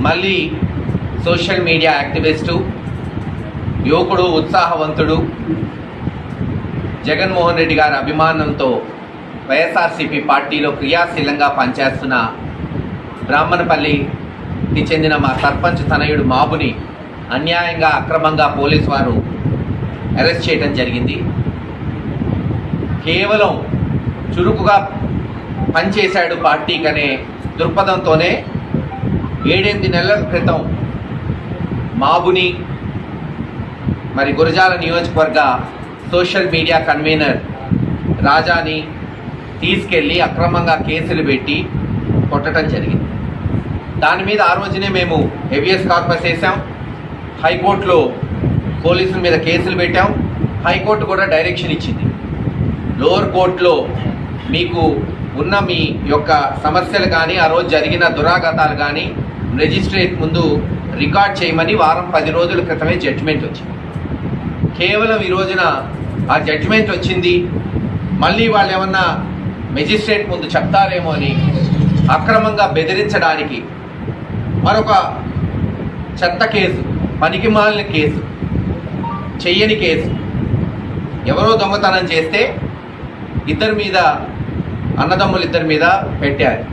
మళ్ళీ social media activist, యువకుడు, ఉత్సాహవంతుడు, జగన్మోహన్ రెడ్డి గారి అభిమానంతో వైఎస్ఆర్సీపీ పార్టీలో క్రియాశీలంగా పనిచేస్తున్న బ్రాహ్మణపల్లికి చెందిన మా సర్పంచ్ తనయుడు మాబుని అన్యాయంగా, అక్రమంగా పోలీసు వారు అరెస్ట్ చేయడం జరిగింది. కేవలం చురుకుగా పనిచేశాడు పార్టీకనే దృక్పథంతోనే 7-8 నెలల క్రితం మాబుని మరి గురజాల నియోజకవర్గ సోషల్ మీడియా కన్వీనర్ రాజాని తీసుకెళ్ళి అక్రమంగా కేసులు పెట్టి కొట్టడం జరిగింది. దాని మీద ఆ రోజునే మేము హెవియస్ కార్పస్ వేసాం. హైకోర్టులో పోలీసుల మీద కేసులు పెట్టాం. హైకోర్టు కూడా డైరెక్షన్ ఇచ్చింది. లోవర్ కోర్టులో మీకు ఉన్న మీ యొక్క సమస్యలు కానీ, ఆ రోజు జరిగిన దురాఘాతాలు కానీ మెజిస్ట్రేట్ ముందు రికార్డ్ చేయమని 10 రోజుల క్రితమే జడ్జిమెంట్ వచ్చింది. కేవలం ఈ రోజున ఆ జడ్జిమెంట్ వచ్చింది, మళ్ళీ వాళ్ళు ఏమన్నా మెజిస్ట్రేట్ ముందు చెప్తారేమో అని అక్రమంగా బెదిరించడానికి మరొక చెత్త కేసు, పనికిమాలిన కేసు, చెయ్యని కేసు, ఎవరో దొంగతనం చేస్తే అన్నదమ్ములు ఇద్దరి మీద పెట్టారు.